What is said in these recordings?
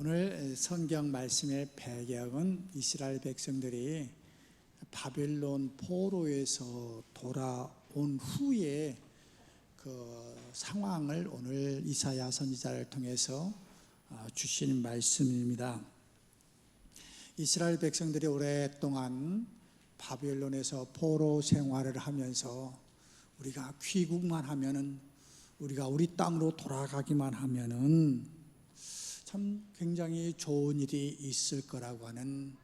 오늘 성경 말씀의 배경은 이스라엘 백성들이 바벨론 포로에서 돌아온 후에 그 상황을 오늘 이사야 선지자를 통해서 주신 말씀입니다. 이스라엘 백성들이 오랫동안 바벨론에서 포로 생활을 하면서 우리가 귀국만 하면은, 우리가 우리 땅으로 돌아가기만 하면은 참 굉장히 좋은 일이 있을 거라고 하는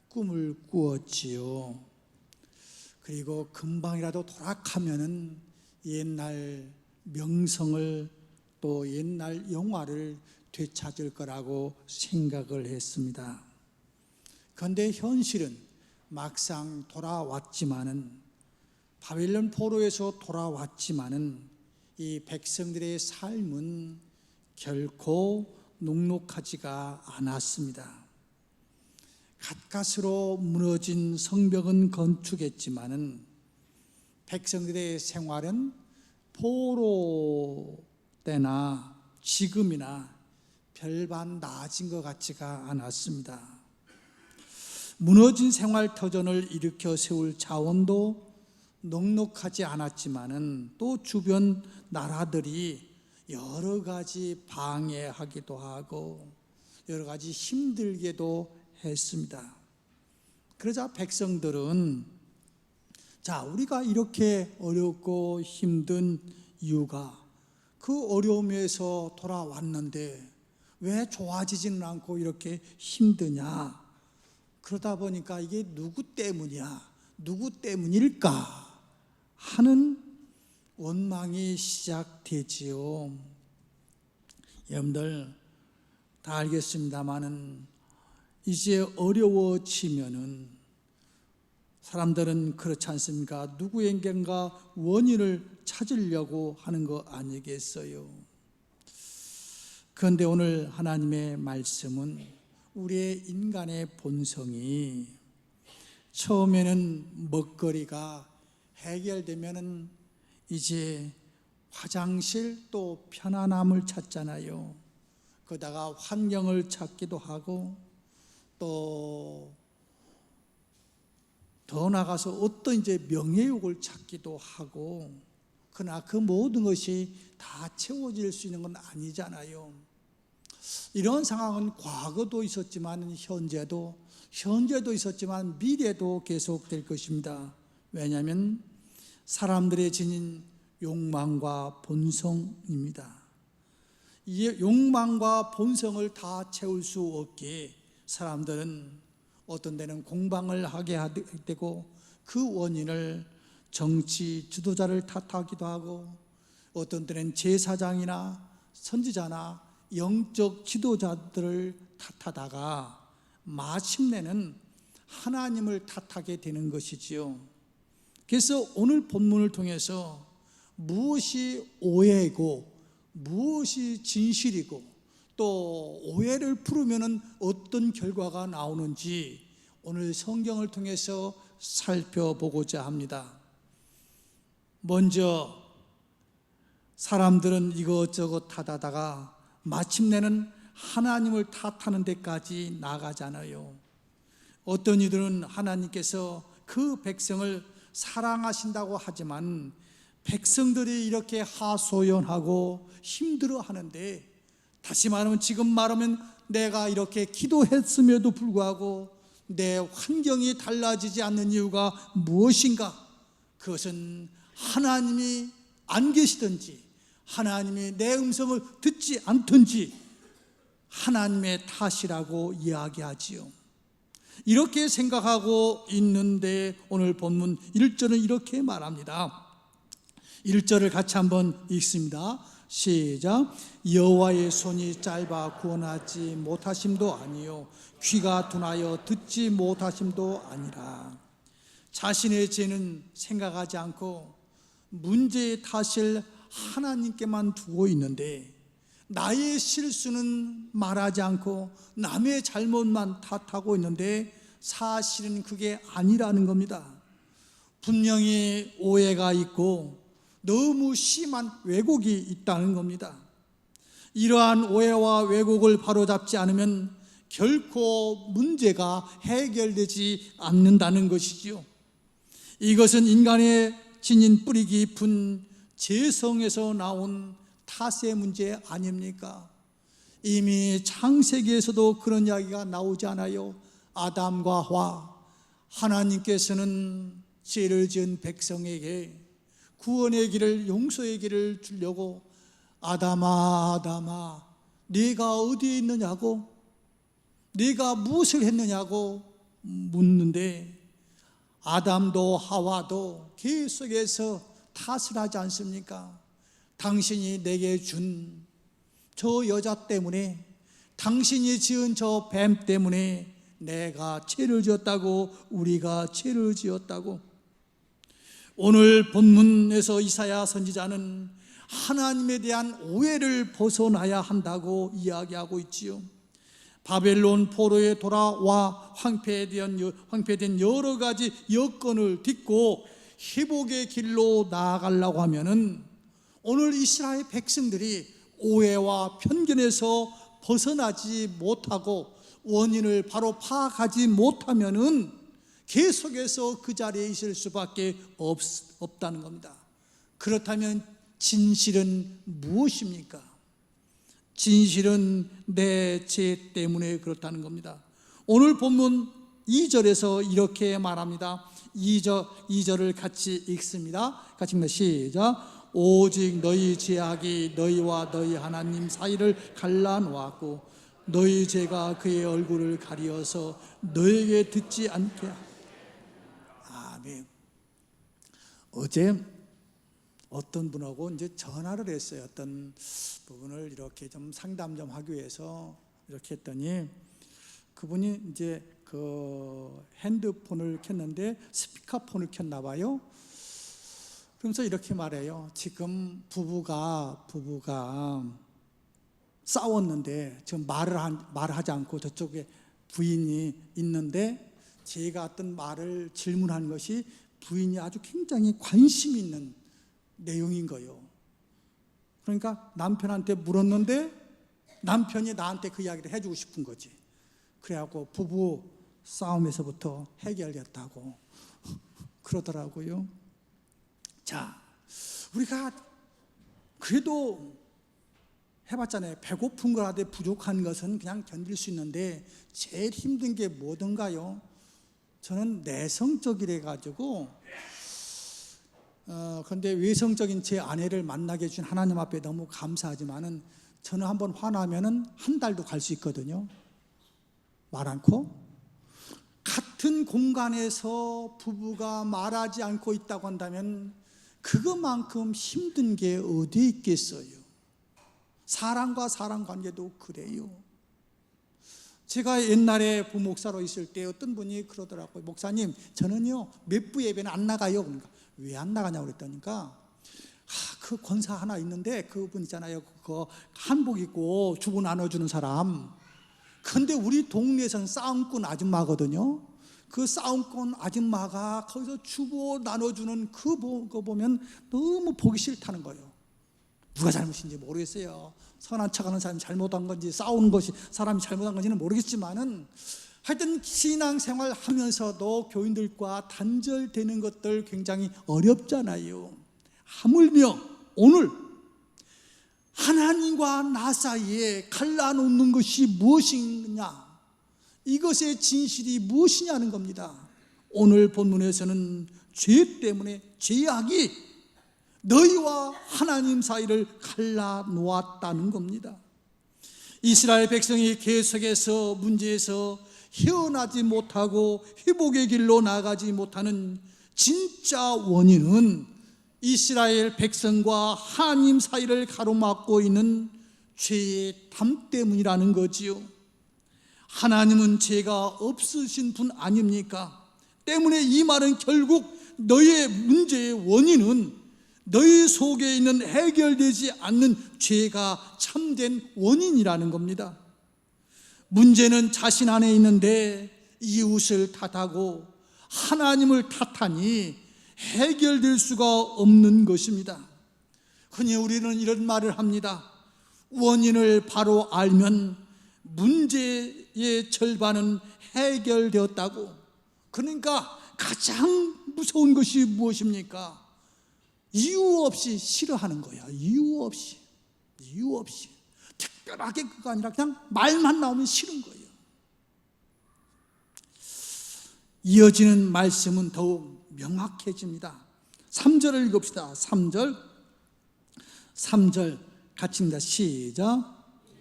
꿈을 꾸었지요. 그리고 금방이라도 돌아가면은 옛날 명성을, 또 옛날 영화를 되찾을 거라고 생각을 했습니다. 그런데 현실은 막상 돌아왔지만은, 바벨론 포로에서 돌아왔지만은 이 백성들의 삶은 결코 녹록하지가 않았습니다. 가까스로 무너진 성벽은 건축했지만은 백성들의 생활은 포로 때나 지금이나 별반 나아진 것 같지가 않았습니다. 무너진 생활 터전을 일으켜 세울 자원도 넉넉하지 않았지만은 또 주변 나라들이 여러 가지 방해하기도 하고 여러 가지 힘들게도 했습니다. 그러자 백성들은, 자, 우리가 이렇게 어렵고 힘든 이유가 그 어려움에서 돌아왔는데 왜 좋아지지는 않고 이렇게 힘드냐? 그러다 보니까 이게 누구 때문이야? 누구 때문일까? 하는 원망이 시작되지요. 여러분들 다 알겠습니다마는 이제 어려워지면은 사람들은 그렇지 않습니까? 누구에겐가 원인을 찾으려고 하는 거 아니겠어요? 그런데 오늘 하나님의 말씀은 우리의 인간의 본성이 처음에는 먹거리가 해결되면은 이제 화장실, 또 편안함을 찾잖아요. 그러다가 환경을 찾기도 하고, 또 더 나가서 어떤 이제 명예욕을 찾기도 하고, 그러나 그 모든 것이 다 채워질 수 있는 건 아니잖아요. 이런 상황은 과거도 있었지만 현재도 있었지만 미래도 계속될 것입니다. 왜냐하면 사람들의 지닌 욕망과 본성입니다. 이 욕망과 본성을 다 채울 수 없기에 사람들은 어떤 데는 공방을 하게 되고, 그 원인을 정치 지도자를 탓하기도 하고, 어떤 때는 제사장이나 선지자나 영적 지도자들을 탓하다가 마침내는 하나님을 탓하게 되는 것이지요. 그래서 오늘 본문을 통해서 무엇이 오해이고 무엇이 진실이고, 또 오해를 풀으면 어떤 결과가 나오는지 오늘 성경을 통해서 살펴보고자 합니다. 먼저 사람들은 이것저것 탓하다가 마침내는 하나님을 탓하는 데까지 나가잖아요. 어떤 이들은 하나님께서 그 백성을 사랑하신다고 하지만 백성들이 이렇게 하소연하고 힘들어하는데, 다시 말하면 지금 말하면 내가 이렇게 기도했음에도 불구하고 내 환경이 달라지지 않는 이유가 무엇인가? 그것은 하나님이 안 계시든지 하나님이 내 음성을 듣지 않든지 하나님의 탓이라고 이야기하지요. 이렇게 생각하고 있는데 오늘 본문 1절은 이렇게 말합니다. 1절을 같이 한번 읽습니다. 시작. 여호와의 손이 짧아 구원하지 못하심도 아니요 귀가 둔하여 듣지 못하심도 아니라. 자신의 죄는 생각하지 않고 문제의 탓을 하나님께만 두고 있는데, 나의 실수는 말하지 않고 남의 잘못만 탓하고 있는데 사실은 그게 아니라는 겁니다. 분명히 오해가 있고 너무 심한 왜곡이 있다는 겁니다. 이러한 오해와 왜곡을 바로잡지 않으면 결코 문제가 해결되지 않는다는 것이지요. 이것은 인간의 지닌 뿌리 깊은 죄성에서 나온 탓의 문제 아닙니까? 이미 창세기에서도 그런 이야기가 나오지 않아요? 아담과 하와, 하나님께서는 죄를 지은 백성에게 구원의 길을, 용서의 길을 주려고 아담아 아담아 네가 어디에 있느냐고, 네가 무엇을 했느냐고 묻는데 아담도 하와도 계속해서 탓을 하지 않습니까? 당신이 내게 준 저 여자 때문에, 당신이 지은 저 뱀 때문에 내가 죄를 지었다고, 우리가 죄를 지었다고. 오늘 본문에서 이사야 선지자는 하나님에 대한 오해를 벗어나야 한다고 이야기하고 있지요. 바벨론 포로에 돌아와 황폐된 여러 가지 여건을 딛고 회복의 길로 나아가려고 하면은 오늘 이스라엘 백성들이 오해와 편견에서 벗어나지 못하고 원인을 바로 파악하지 못하면은 계속해서 그 자리에 있을 수밖에 없다는 겁니다. 그렇다면 진실은 무엇입니까? 진실은 내 죄 때문에 그렇다는 겁니다. 오늘 본문 2절에서 이렇게 말합니다. 2절을 같이 읽습니다. 같이 읽습니다. 시작. 오직 너희 죄악이 너희와 너희 하나님 사이를 갈라놓았고 너희 죄가 그의 얼굴을 가리어서 너에게 듣지 않게 하라. 아멘. 어제 어떤 분하고 이제 전화를 했어요. 어떤 부분을 이렇게 좀 상담 좀 하기 위해서 이렇게 했더니 그분이 이제 그 핸드폰을 켰는데 스피커폰을 켰나 봐요. 그러면서 이렇게 말해요. 지금 부부가 싸웠는데 지금 말하지 않고 저쪽에 부인이 있는데 제가 어떤 말을 질문한 것이 부인이 아주 굉장히 관심 있는 내용인 거예요. 그러니까 남편한테 물었는데 남편이 나한테 그 이야기를 해주고 싶은 거지. 그래갖고 부부 싸움에서부터 해결됐다고 그러더라고요. 자, 우리가 그래도 해봤잖아요. 배고픈 거라도 부족한 것은 그냥 견딜 수 있는데 제일 힘든 게 뭐든가요? 저는 내성적이래 가지고 그런데 외성적인 제 아내를 만나게 해준 하나님 앞에 너무 감사하지만은 저는 한번 화나면은 한 달도 갈 수 있거든요. 말 않고. 같은 공간에서 부부가 말하지 않고 있다고 한다면 그것만큼 힘든 게 어디 있겠어요? 사람과 사람 관계도 그래요. 제가 옛날에 부목사로 있을 때 어떤 분이 그러더라고요. 목사님, 저는요 몇 부 예배는 안 나가요. 그러니까 왜 안 나가냐고 그랬더니까 그 권사 하나 있는데 그분 있잖아요. 그거 한복 입고 주보 나눠주는 사람. 근데 우리 동네에서는 싸움꾼 아줌마거든요. 그 싸움꾼 아줌마가 거기서 주보 나눠주는 그거 보면 너무 보기 싫다는 거예요. 누가 잘못인지 모르겠어요. 선한 척하는 사람이 잘못한 건지 싸우는 것이 사람이 잘못한 건지는 모르겠지만은 하여튼 신앙생활 하면서도 교인들과 단절되는 것들 굉장히 어렵잖아요. 하물며 오늘 하나님과 나 사이에 갈라놓는 것이 무엇이냐, 이것의 진실이 무엇이냐는 겁니다. 오늘 본문에서는 죄 때문에 죄악이 너희와 하나님 사이를 갈라놓았다는 겁니다. 이스라엘 백성이 계속해서 문제에서 헤어나지 못하고 회복의 길로 나가지 못하는 진짜 원인은 이스라엘 백성과 하나님 사이를 가로막고 있는 죄의 담 때문이라는 거지요. 하나님은 죄가 없으신 분 아닙니까? 때문에 이 말은 결국 너의 문제의 원인은 너희 속에 있는 해결되지 않는 죄가 참된 원인이라는 겁니다. 문제는 자신 안에 있는데 이웃을 탓하고 하나님을 탓하니 해결될 수가 없는 것입니다. 흔히 우리는 이런 말을 합니다. 원인을 바로 알면 문제의 절반은 해결되었다고. 그러니까 가장 무서운 것이 무엇입니까? 이유 없이 싫어하는 거야. 이유 없이. 특별하게 그거 아니라 그냥 말만 나오면 싫은 거예요. 이어지는 말씀은 더욱 명확해집니다. 3절을 읽읍시다. 3절 같이 입니다. 시작.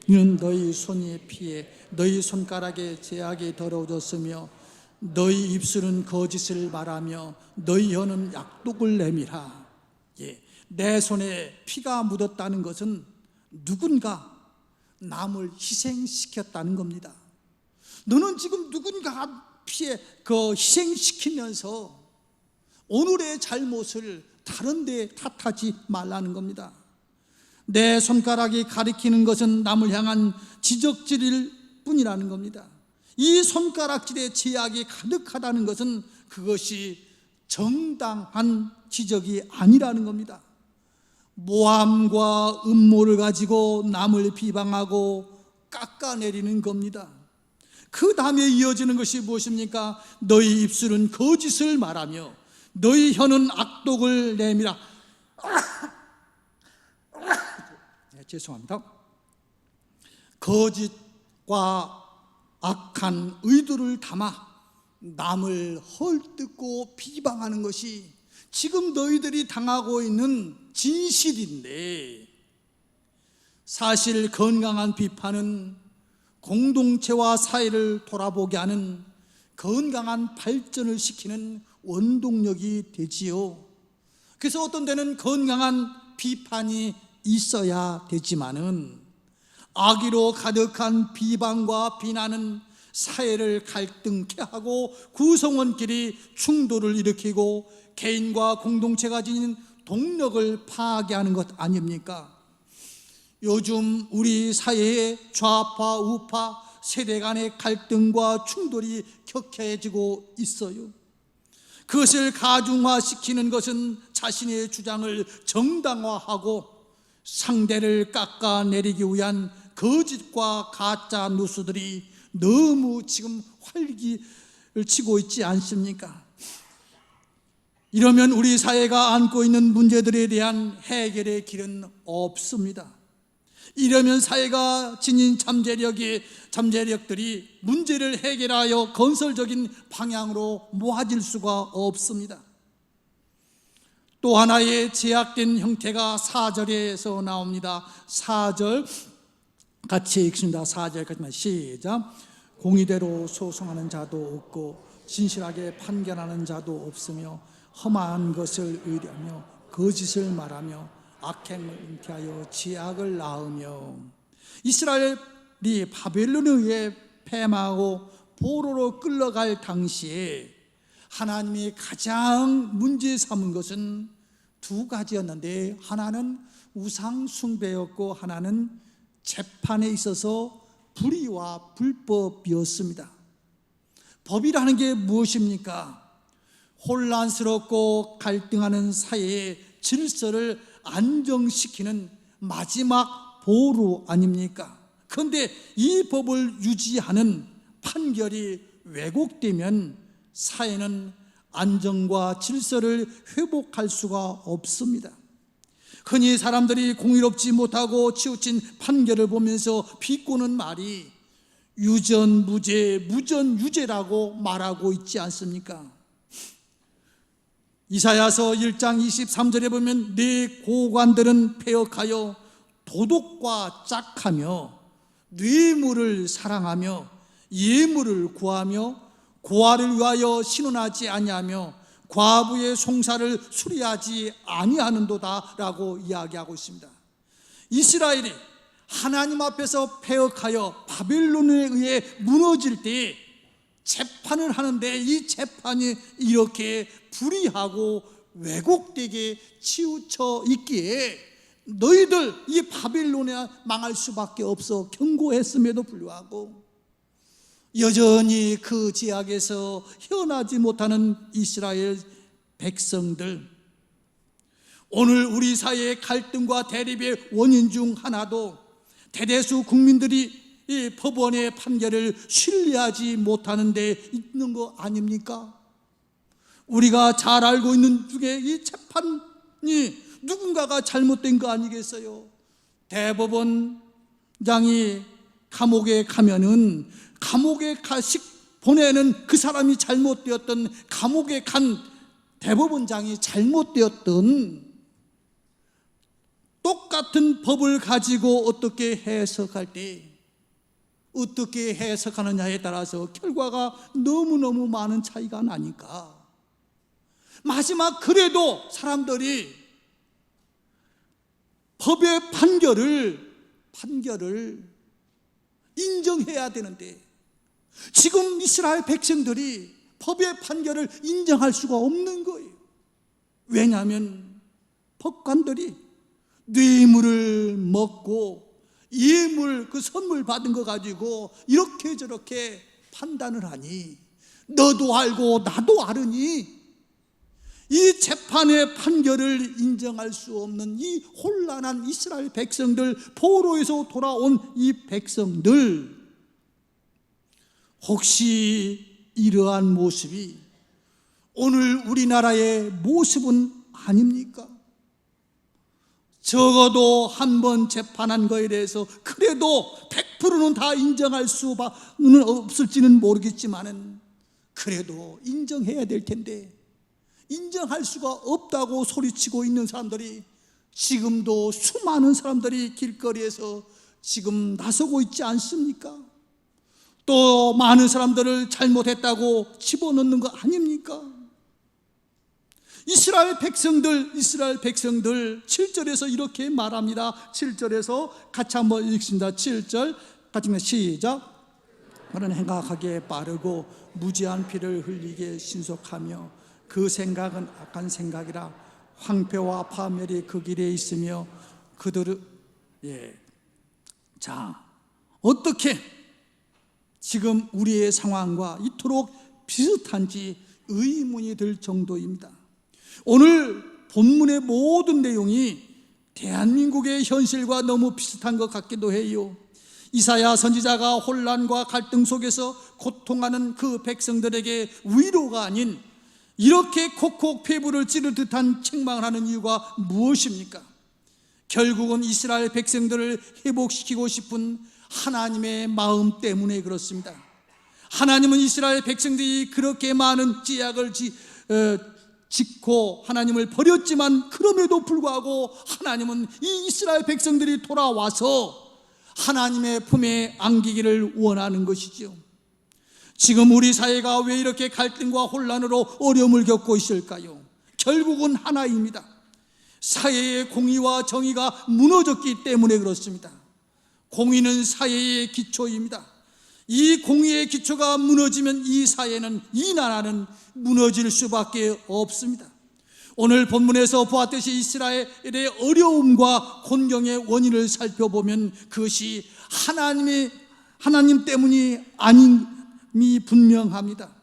이는 너희 손이 피해 너희 손가락에 제약이 더러워졌으며 너희 입술은 거짓을 말하며 너희 혀는 약독을 내밀라. 내 손에 피가 묻었다는 것은 누군가 남을 희생시켰다는 겁니다. 너는 지금 누군가 피해 희생시키면서 오늘의 잘못을 다른 데 탓하지 말라는 겁니다. 내 손가락이 가리키는 것은 남을 향한 지적질일 뿐이라는 겁니다. 이 손가락질에 제약이 가득하다는 것은 그것이 정당한 지적이 아니라는 겁니다. 모함과 음모를 가지고 남을 비방하고 깎아내리는 겁니다. 그 다음에 이어지는 것이 무엇입니까? 너희 입술은 거짓을 말하며 너희 혀는 악독을 내밀어. 죄송합니다. 거짓과 악한 의도를 담아 남을 헐뜯고 비방하는 것이 지금 너희들이 당하고 있는 진실인데, 사실 건강한 비판은 공동체와 사회를 돌아보게 하는 건강한 발전을 시키는 원동력이 되지요. 그래서 어떤 때는 건강한 비판이 있어야 되지만은 악의로 가득한 비방과 비난은 사회를 갈등케 하고 구성원끼리 충돌을 일으키고 개인과 공동체가 지닌 동력을 파괴하는 것 아닙니까? 요즘 우리 사회의 좌파 우파 세대 간의 갈등과 충돌이 격해지고 있어요. 그것을 가중화시키는 것은 자신의 주장을 정당화하고 상대를 깎아내리기 위한 거짓과 가짜 뉴스들이 너무 지금 활기를 치고 있지 않습니까? 이러면 우리 사회가 안고 있는 문제들에 대한 해결의 길은 없습니다. 이러면 사회가 지닌 잠재력들이 문제를 해결하여 건설적인 방향으로 모아질 수가 없습니다. 또 하나의 제약된 형태가 4절에서 나옵니다. 4절 같이 읽습니다. 4절까지만 시작. 공의대로 소송하는 자도 없고 진실하게 판결하는 자도 없으며 험한 것을 의뢰하며 거짓을 말하며 악행을 잉태하여 죄악을 낳으며. 이스라엘이 바벨론에 의해 패망하고 포로로 끌려갈 당시에 하나님이 가장 문제 삼은 것은 두 가지였는데, 하나는 우상 숭배였고 하나는 재판에 있어서 불의와 불법이었습니다. 법이라는 게 무엇입니까? 혼란스럽고 갈등하는 사회의 질서를 안정시키는 마지막 보루 아닙니까? 그런데 이 법을 유지하는 판결이 왜곡되면 사회는 안정과 질서를 회복할 수가 없습니다. 흔히 사람들이 공의롭지 못하고 치우친 판결을 보면서 비꼬는 말이 유전무죄, 무전유죄라고 말하고 있지 않습니까? 이사야서 1장 23절에 보면 네 고관들은 패역하여 도덕과 짝하며 뇌물을 사랑하며 예물을 구하며 고아를 위하여 신원하지 아니하며 과부의 송사를 수리하지 아니하는도다 라고 이야기하고 있습니다. 이스라엘이 하나님 앞에서 패역하여 바벨론에 의해 무너질 때 재판을 하는데 이 재판이 이렇게 불의하고 왜곡되게 치우쳐 있기에 너희들 이 바벨론에 망할 수밖에 없어 경고했음에도 불구하고 여전히 그 제약에서 헤어나지 못하는 이스라엘 백성들, 오늘 우리 사회의 갈등과 대립의 원인 중 하나도 대다수 국민들이 이 법원의 판결을 신뢰하지 못하는 데 있는 거 아닙니까? 우리가 잘 알고 있는 중에 이 재판이 누군가가 잘못된 거 아니겠어요? 대법원장이 감옥에 가면은 감옥에 보내는 그 사람이 잘못되었던, 감옥에 간 대법원장이 잘못되었던, 똑같은 법을 가지고 어떻게 해석할 때 어떻게 해석하느냐에 따라서 결과가 너무너무 많은 차이가 나니까 마지막 그래도 사람들이 법의 판결을 인정해야 되는데 지금 이스라엘 백성들이 법의 판결을 인정할 수가 없는 거예요. 왜냐하면 법관들이 뇌물을 먹고 예물, 그 선물 받은 거 가지고 이렇게 저렇게 판단을 하니, 너도 알고 나도 알으니 이 재판의 판결을 인정할 수 없는 이 혼란한 이스라엘 백성들, 포로에서 돌아온 이 백성들, 혹시 이러한 모습이 오늘 우리나라의 모습은 아닙니까? 적어도 한 번 재판한 거에 대해서 그래도 100%는 다 인정할 수는 없을지는 모르겠지만은 그래도 인정해야 될 텐데 인정할 수가 없다고 소리치고 있는 사람들이 지금도 수많은 사람들이 길거리에서 지금 나서고 있지 않습니까? 또 많은 사람들을 잘못했다고 집어넣는 거 아닙니까? 이스라엘 백성들 7절에서 이렇게 말합니다. 7절에서 같이 한번 읽습니다. 7절 같이 시작. 그는 행악하게 빠르고 무지한 피를 흘리게 신속하며 그 생각은 악한 생각이라 황폐와 파멸이 그 길에 있으며 그들은 자, 어떻게 지금 우리의 상황과 이토록 비슷한지 의문이 들 정도입니다. 오늘 본문의 모든 내용이 대한민국의 현실과 너무 비슷한 것 같기도 해요. 이사야 선지자가 혼란과 갈등 속에서 고통하는 그 백성들에게 위로가 아닌 이렇게 콕콕 폐부를 찌를 듯한 책망을 하는 이유가 무엇입니까? 결국은 이스라엘 백성들을 회복시키고 싶은 하나님의 마음 때문에 그렇습니다. 하나님은 이스라엘 백성들이 그렇게 많은 죄악을 짓고 하나님을 버렸지만 그럼에도 불구하고 하나님은 이 이스라엘 백성들이 돌아와서 하나님의 품에 안기기를 원하는 것이죠. 지금 우리 사회가 왜 이렇게 갈등과 혼란으로 어려움을 겪고 있을까요? 결국은 하나입니다. 사회의 공의와 정의가 무너졌기 때문에 그렇습니다. 공의는 사회의 기초입니다. 이 공의의 기초가 무너지면 이 사회는, 이 나라는 무너질 수밖에 없습니다. 오늘 본문에서 보았듯이 이스라엘의 어려움과 곤경의 원인을 살펴보면 그것이 하나님 때문이 아님이 분명합니다.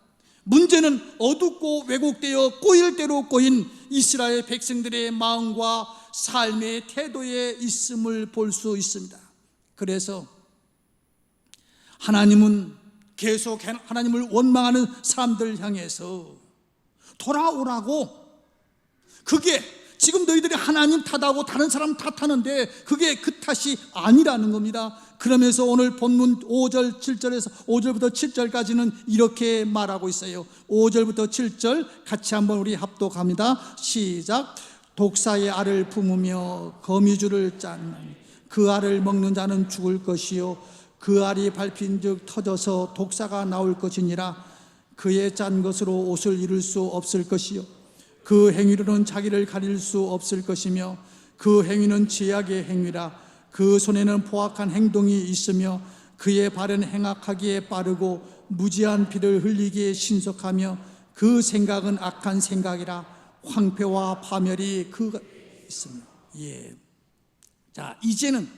문제는 어둡고 왜곡되어 꼬일 대로 꼬인 이스라엘 백성들의 마음과 삶의 태도에 있음을 볼 수 있습니다. 그래서 하나님은 계속 하나님을 원망하는 사람들 향해서 돌아오라고, 그게 지금 너희들이 하나님 탓하고 다른 사람 탓하는데 그게 그 탓이 아니라는 겁니다. 그러면서 오늘 본문 5절 7절에서 5절부터 7절까지는 이렇게 말하고 있어요. 5절부터 7절 같이 한번 우리 합독합니다. 시작. 독사의 알을 품으며 거미줄을 짠 그 알을 먹는 자는 죽을 것이요 그 알이 밟힌즉 터져서 독사가 나올 것이니라. 그의 짠 것으로 옷을 이룰 수 없을 것이요 그 행위로는 자기를 가릴 수 없을 것이며 그 행위는 죄악의 행위라. 그 손에는 포악한 행동이 있으며 그의 발은 행악하기에 빠르고 무지한 피를 흘리기에 신속하며 그 생각은 악한 생각이라. 황폐와 파멸이 그가 있으며. 자, 이제는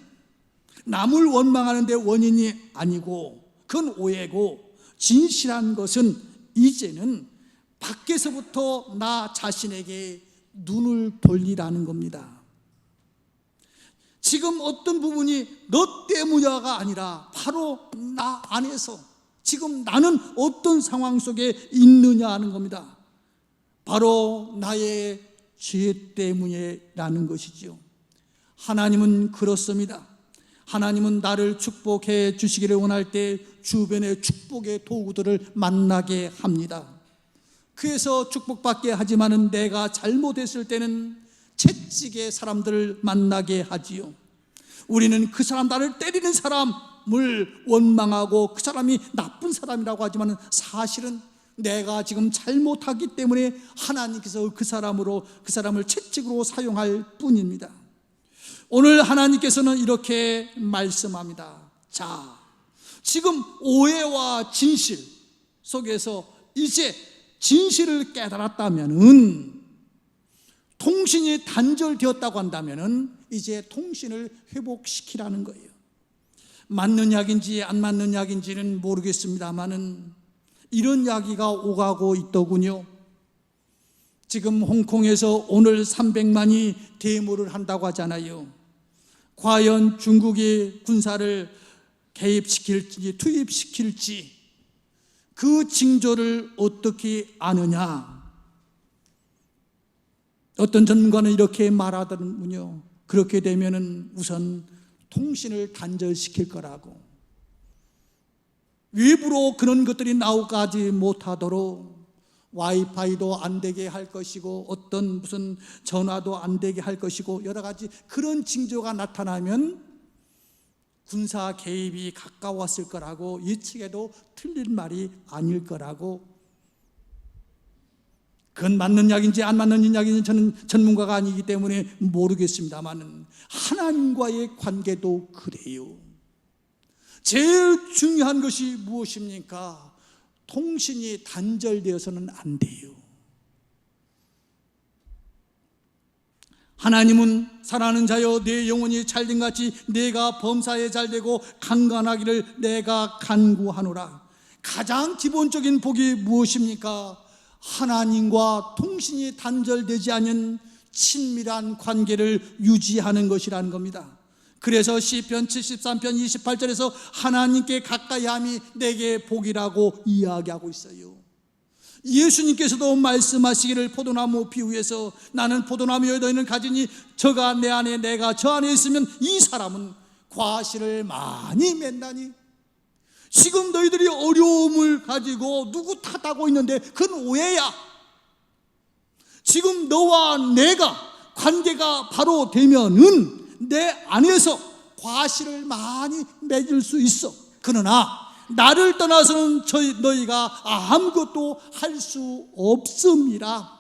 남을 원망하는 데 원인이 아니고 그건 오해고, 진실한 것은 이제는 밖에서부터 나 자신에게 눈을 돌리라는 겁니다. 지금 어떤 부분이 너 때문이가 아니라 바로 나 안에서 지금 나는 어떤 상황 속에 있느냐 하는 겁니다. 바로 나의 죄 때문이라는 것이죠. 하나님은 그렇습니다. 하나님은 나를 축복해 주시기를 원할 때 주변의 축복의 도구들을 만나게 합니다. 그래서 축복받게 하지만은 내가 잘못했을 때는 채찍의 사람들을 만나게 하지요. 우리는 그 사람, 나를 때리는 사람을 원망하고 그 사람이 나쁜 사람이라고 하지만은 사실은 내가 지금 잘못하기 때문에 하나님께서 그 사람을 채찍으로 사용할 뿐입니다. 오늘 하나님께서는 이렇게 말씀합니다. 자, 지금 오해와 진실 속에서 이제 진실을 깨달았다면은, 통신이 단절되었다고 한다면은 이제 통신을 회복시키라는 거예요. 맞는 약인지 안 맞는 약인지는 모르겠습니다만은 이런 이야기가 오가고 있더군요. 지금 홍콩에서 오늘 300만이 데모를 한다고 하잖아요. 과연 중국이 군사를 개입시킬지 투입시킬지 그 징조를 어떻게 아느냐? 어떤 전문가는 이렇게 말하더군요. 그렇게 되면은 우선 통신을 단절시킬 거라고. 외부로 그런 것들이 나오지 못하도록 와이파이도 안 되게 할 것이고 어떤 무슨 전화도 안 되게 할 것이고 여러 가지 그런 징조가 나타나면 군사 개입이 가까웠을 거라고, 예측해도 틀린 말이 아닐 거라고. 그건 맞는 약인지 안 맞는 약인지 저는 전문가가 아니기 때문에 모르겠습니다만 하나님과의 관계도 그래요. 제일 중요한 것이 무엇입니까? 통신이 단절되어서는 안 돼요. 하나님은 사랑하는 자여 내 영혼이 잘된같이 내가 범사에 잘되고 강건하기를 내가 간구하노라. 가장 기본적인 복이 무엇입니까? 하나님과 통신이 단절되지 않은 친밀한 관계를 유지하는 것이라는 겁니다. 그래서 시편 73편 28절에서 하나님께 가까이함이 내게 복이라고 이야기하고 있어요. 예수님께서도 말씀하시기를 포도나무 비유에서 나는 포도나무여 너희는 가지니 저가 내 안에 내가 저 안에 있으면 이 사람은 과실을 많이 맺나니. 지금 너희들이 어려움을 가지고 누구 탓하고 있는데 그건 오해야. 지금 너와 내가 관계가 바로 되면은 내 안에서 과실을 많이 맺을 수 있어. 그러나 나를 떠나서는 너희가 아무것도 할 수 없습니다.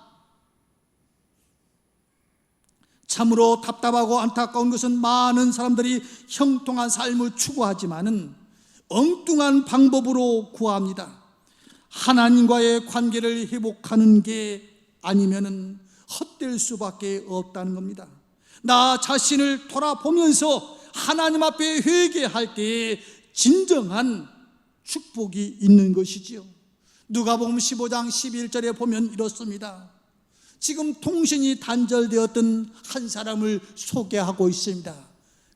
참으로 답답하고 안타까운 것은 많은 사람들이 형통한 삶을 추구하지만은 엉뚱한 방법으로 구합니다. 하나님과의 관계를 회복하는 게 아니면은 헛될 수밖에 없다는 겁니다. 나 자신을 돌아보면서 하나님 앞에 회개할 때에 진정한 축복이 있는 것이지요. 누가복음 15장 11절에 보면 이렇습니다. 지금 통신이 단절되었던 한 사람을 소개하고 있습니다.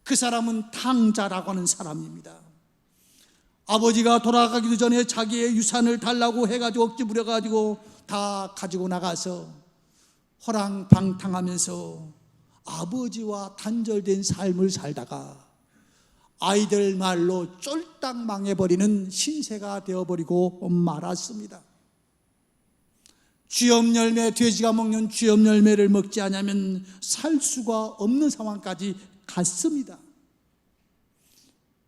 그 사람은 탕자라고 하는 사람입니다. 아버지가 돌아가기도 전에 자기의 유산을 달라고 해가지고 억지 부려가지고 다 가지고 나가서 호랑방탕하면서 아버지와 단절된 삶을 살다가 아이들 말로 쫄딱 망해버리는 신세가 되어버리고 말았습니다. 쥐업 열매, 돼지가 먹는 쥐업 열매를 먹지 않으면 살 수가 없는 상황까지 갔습니다.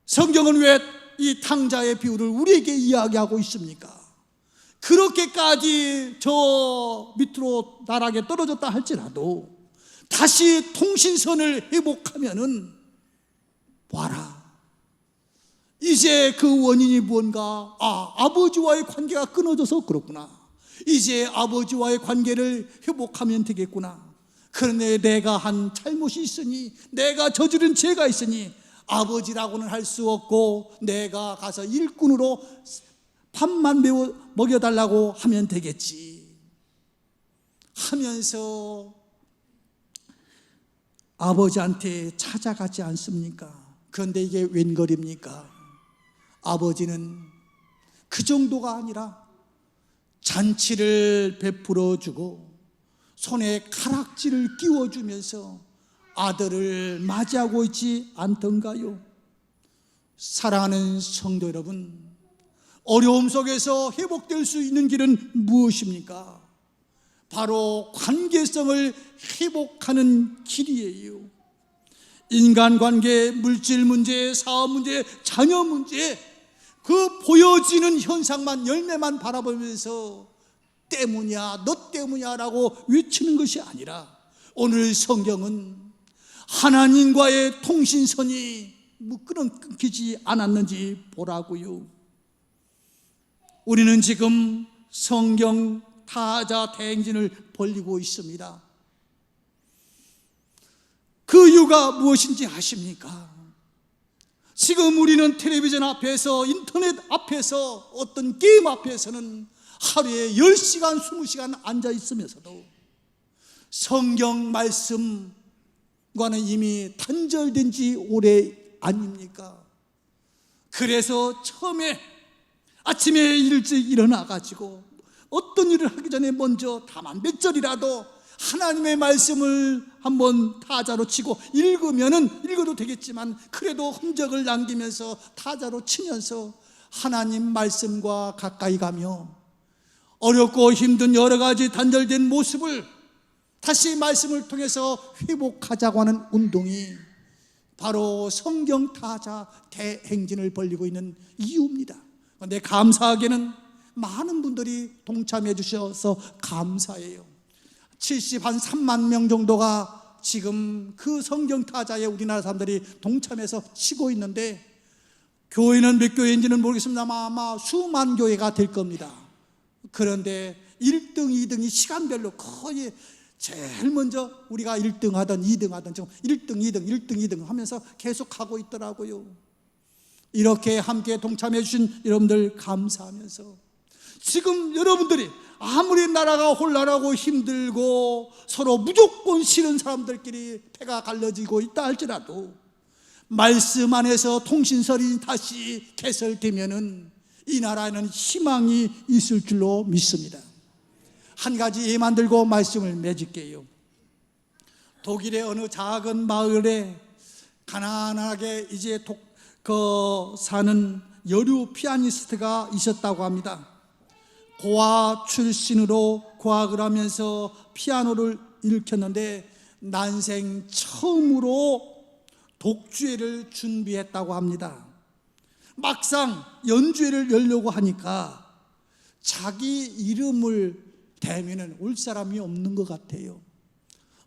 성경은 왜 이 탕자의 비유를 우리에게 이야기하고 있습니까? 그렇게까지 저 밑으로 나락에 떨어졌다 할지라도 다시 통신선을 회복하면은 봐라, 이제 그 원인이 뭔가, 아버지와의 관계가 끊어져서 그렇구나. 이제 아버지와의 관계를 회복하면 되겠구나. 그런데 내가 한 잘못이 있으니, 내가 저지른 죄가 있으니 아버지라고는 할 수 없고 내가 가서 일꾼으로 밥만 먹여달라고 하면 되겠지 하면서 아버지한테 찾아가지 않습니까? 그런데 이게 웬걸입니까? 아버지는 그 정도가 아니라 잔치를 베풀어 주고 손에 가락지를 끼워주면서 아들을 맞이하고 있지 않던가요? 사랑하는 성도 여러분, 어려움 속에서 회복될 수 있는 길은 무엇입니까? 바로 관계성을 회복하는 길이에요. 인간관계, 물질 문제, 사업 문제, 자녀 문제, 그 보여지는 현상만, 열매만 바라보면서 때문이야, 너 때문이야 라고 외치는 것이 아니라 오늘 성경은 하나님과의 통신선이 끊기지 않았는지 보라고요. 우리는 지금 성경 타자 대행진을 벌이고 있습니다. 그 이유가 무엇인지 아십니까? 지금 우리는 텔레비전 앞에서, 인터넷 앞에서, 어떤 게임 앞에서는 하루에 10시간, 20시간 앉아 있으면서도 성경 말씀과는 이미 단절된 지 오래 아닙니까? 그래서 처음에 아침에 일찍 일어나가지고 어떤 일을 하기 전에 먼저 다만 몇 절이라도 하나님의 말씀을 한번 타자로 치고 읽어도 되겠지만 그래도 흔적을 남기면서 타자로 치면서 하나님 말씀과 가까이 가며 어렵고 힘든 여러 가지 단절된 모습을 다시 말씀을 통해서 회복하자고 하는 운동이 바로 성경 타자 대행진을 벌이고 있는 이유입니다. 그런데 감사하게는 많은 분들이 동참해 주셔서 감사해요. 3만 명 정도가 지금 그 성경 타자에 우리나라 사람들이 동참해서 치고 있는데, 교회는 몇 교회인지는 모르겠습니다만 아마 수만 교회가 될 겁니다. 그런데 1등, 2등이 시간별로 거의 제일 먼저 우리가 1등 하던 2등 하던 지금 1등, 2등, 1등, 2등 하면서 계속 하고 있더라고요. 이렇게 함께 동참해 주신 여러분들 감사하면서, 지금 여러분들이 아무리 나라가 혼란하고 힘들고 서로 무조건 싫은 사람들끼리 패가 갈라지고 있다 할지라도 말씀 안에서 통신설이 다시 개설되면은 이 나라에는 희망이 있을 줄로 믿습니다. 한 가지 예만 들고 말씀을 맺을게요. 독일의 어느 작은 마을에 가난하게 이제 사는 여류 피아니스트가 있었다고 합니다. 고아 출신으로 고학을 하면서 피아노를 일으켰는데 난생 처음으로 독주회를 준비했다고 합니다. 막상 연주회를 열려고 하니까 자기 이름을 대면은 올 사람이 없는 것 같아요.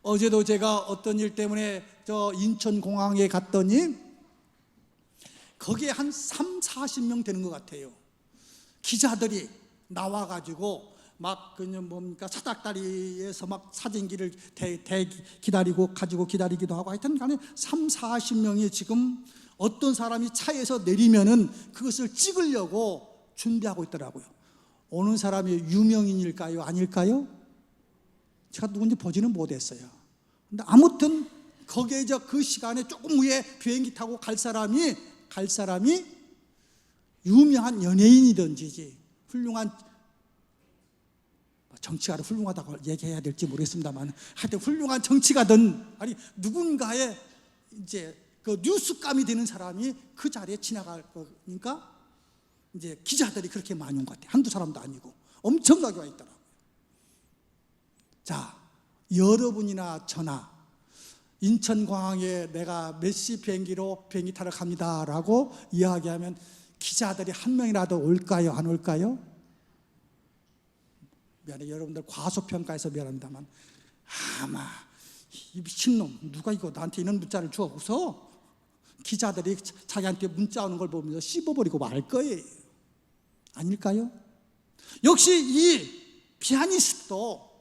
어제도 제가 어떤 일 때문에 인천공항에 갔더니 거기에 한 40명 되는 것 같아요. 기자들이 나와가지고 막 그냥 뭡니까 사닥다리에서 막 사진기를 기다리고 가지고 기다리기도 하고, 하여튼 간에 40명이 지금 어떤 사람이 차에서 내리면은 그것을 찍으려고 준비하고 있더라고요. 오는 사람이 유명인일까요? 아닐까요? 제가 누군지 보지는 못했어요. 근데 아무튼 거기에 그 시간에 조금 후에 비행기 타고 갈 사람이 유명한 연예인이든지 훌륭한 정치가를 훌륭하다고 얘기해야 될지 모르겠습니다만 하여튼 훌륭한 정치가든 아니 누군가의 이제 그 뉴스감이 되는 사람이 그 자리에 지나갈 거니까 이제 기자들이 그렇게 많이 온 것 같아요. 한두 사람도 아니고 엄청나게 와 있더라고요. 자, 여러분이나 저나 인천공항에 내가 몇 시 비행기 타러 갑니다라고 이야기하면 기자들이 한 명이라도 올까요? 안 올까요? 미안해, 여러분들 과소평가해서 미안합니다만 아마 이 미친놈 누가 이거 나한테 이런 문자를 주어서 기자들이 자기한테 문자 오는 걸 보면서 씹어버리고 말 거예요. 아닐까요? 역시 이 피아니스트도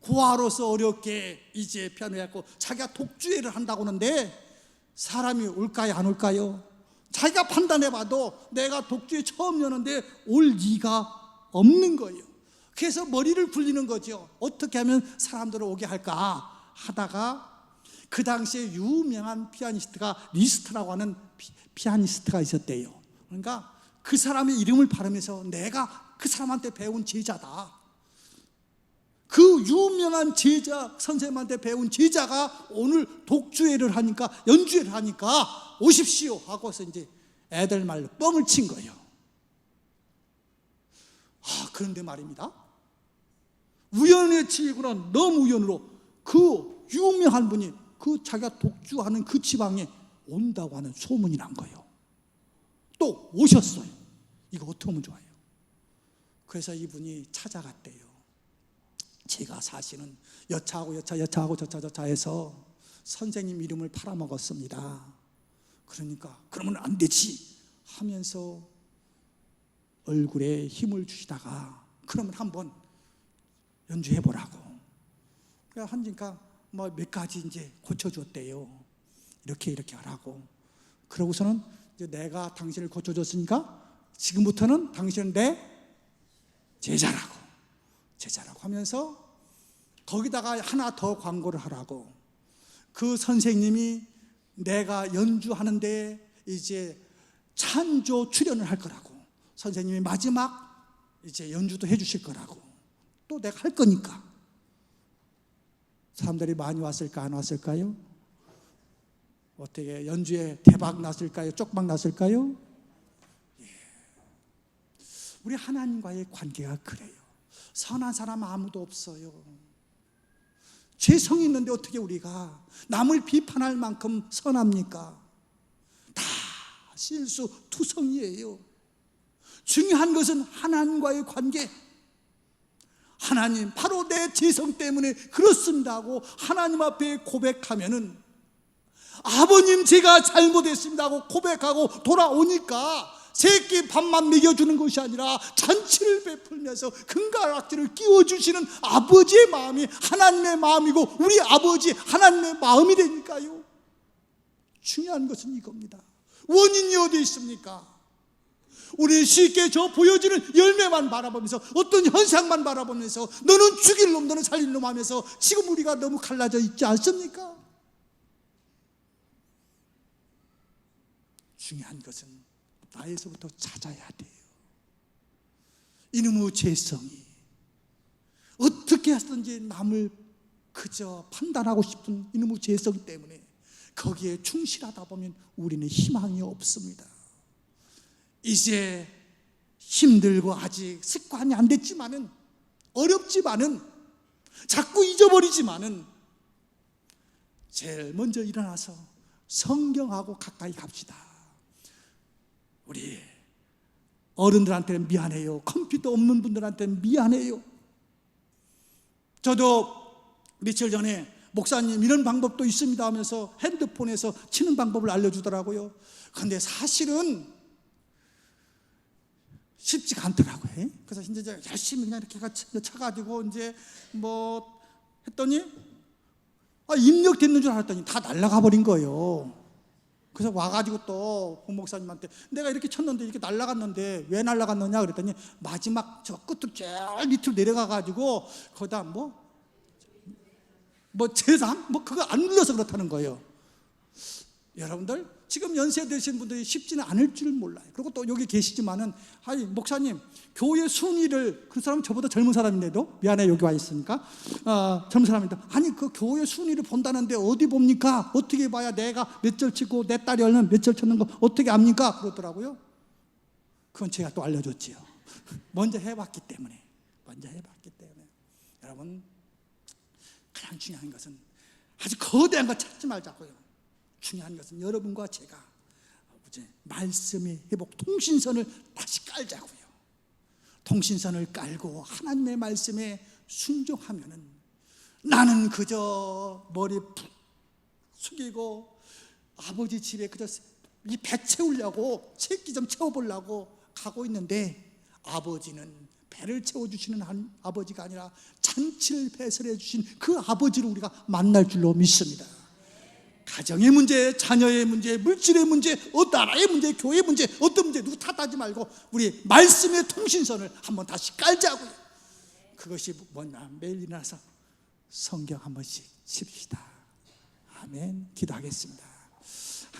고아로서 어렵게 이제 피아노했고 자기가 독주회를 한다고 하는데 사람이 올까요? 안 올까요? 자기가 판단해봐도 내가 독주회 처음 여는데 올 리가 없는 거예요. 그래서 머리를 굴리는 거죠. 어떻게 하면 사람들을 오게 할까 하다가 그 당시에 유명한 피아니스트가 리스트라고 하는 피아니스트가 있었대요. 그러니까 그 사람의 이름을 발음해서 내가 그 사람한테 배운 제자다. 그 유명한 제자, 선생님한테 배운 제자가 오늘 독주회를 하니까, 연주회를 하니까 오십시오 하고서 이제 애들 말로 뻥을 친 거예요. 그런데 말입니다, 우연의 치이구나, 너무 우연으로 그 유명한 분이 그 자기가 독주하는 그 지방에 온다고 하는 소문이 난 거예요. 또 오셨어요. 이거 어떻게 하면 좋아요? 그래서 이분이 찾아갔대요. 제가 사실은 여차하고 여차하고 저차 해서 선생님 이름을 팔아먹었습니다. 그러니까 그러면 안 되지 하면서 얼굴에 힘을 주시다가 그러면 한번 연주해보라고. 그래 하니까 뭐 몇 가지 이제 고쳐줬대요. 이렇게 하라고. 그러고서는 이제 내가 당신을 고쳐줬으니까 지금부터는 당신은 내 제자라고 하면서 거기다가 하나 더 광고를 하라고. 그 선생님이 내가 연주하는데 이제 찬조 출연을 할 거라고. 선생님이 마지막 이제 연주도 해주실 거라고. 또 내가 할 거니까. 사람들이 많이 왔을까 안 왔을까요? 어떻게 연주에 대박 났을까요? 쪽박 났을까요? 예. 우리 하나님과의 관계가 그래요. 선한 사람 아무도 없어요. 죄성이 있는데 어떻게 우리가 남을 비판할 만큼 선합니까? 다 실수 투성이에요. 중요한 것은 하나님과의 관계. 하나님, 바로 내 죄성 때문에 그렇습니다 하고 하나님 앞에 고백하면은, 아버님 제가 잘못했습니다 하고 고백하고 돌아오니까 새끼 밥만 먹여주는 것이 아니라 잔치를 베풀면서 금가락지를 끼워주시는 아버지의 마음이 하나님의 마음이고 우리 아버지 하나님의 마음이 되니까요. 중요한 것은 이겁니다. 원인이 어디 있습니까? 우리는 쉽게 저 보여지는 열매만 바라보면서 어떤 현상만 바라보면서 너는 죽일 놈 너는 살릴 놈 하면서 지금 우리가 너무 갈라져 있지 않습니까? 중요한 것은 나에서부터 찾아야 돼요. 이놈의 죄성이 어떻게 해서든지 남을 그저 판단하고 싶은 이놈의 죄성 때문에 거기에 충실하다 보면 우리는 희망이 없습니다. 이제 힘들고 아직 습관이 안 됐지만은, 어렵지만은, 자꾸 잊어버리지만은 제일 먼저 일어나서 성경하고 가까이 갑시다. 우리 어른들한테는 미안해요. 컴퓨터 없는 분들한테는 미안해요. 저도 며칠 전에 목사님 이런 방법도 있습니다 하면서 핸드폰에서 치는 방법을 알려주더라고요. 그런데 사실은 쉽지가 않더라고요. 그래서 이제 제가 열심히 그냥 이렇게 쳐가지고 이제 뭐 했더니 입력됐는 줄 알았더니 다 날아가 버린 거예요. 그래서 와가지고 또 목사님한테 내가 이렇게 쳤는데 이렇게 날아갔는데 왜 날아갔느냐 그랬더니 마지막 저 끝으로 제일 밑으로 내려가가지고 거기다 뭐 재산? 그거 안 눌러서 그렇다는 거예요. 여러분들 지금 연세 드신 분들이 쉽지는 않을 줄 몰라요. 그리고 또 여기 계시지만은 목사님 교회 순위를, 그 사람은 저보다 젊은 사람인데도 미안해 여기 와 있으니까 젊은 사람인데 아니 그 교회 순위를 본다는데 어디 봅니까? 어떻게 봐야 내가 몇 절 치고 내 딸이 얼른 몇 절 쳤는 거 어떻게 압니까? 그러더라고요. 그건 제가 또 알려줬지요. 먼저 해봤기 때문에. 여러분 가장 중요한 것은 아주 거대한 거 찾지 말자고요. 중요한 것은 여러분과 제가 말씀의 회복, 통신선을 다시 깔자고요. 통신선을 깔고 하나님의 말씀에 순종하면은 나는 그저 머리 푹 숙이고 아버지 집에 그저 이 배 채우려고 새끼 좀 채워보려고 가고 있는데, 아버지는 배를 채워주시는 한 아버지가 아니라 잔치를 배설해 주신 그 아버지를 우리가 만날 줄로 믿습니다. 가정의 문제, 자녀의 문제, 물질의 문제, 나라의 문제, 교회의 문제, 어떤 문제 누구 탓하지 말고 우리 말씀의 통신선을 한번 다시 깔자고요. 그것이 뭐냐, 매일 일어나서 성경 한 번씩 칩시다. 아멘. 기도하겠습니다.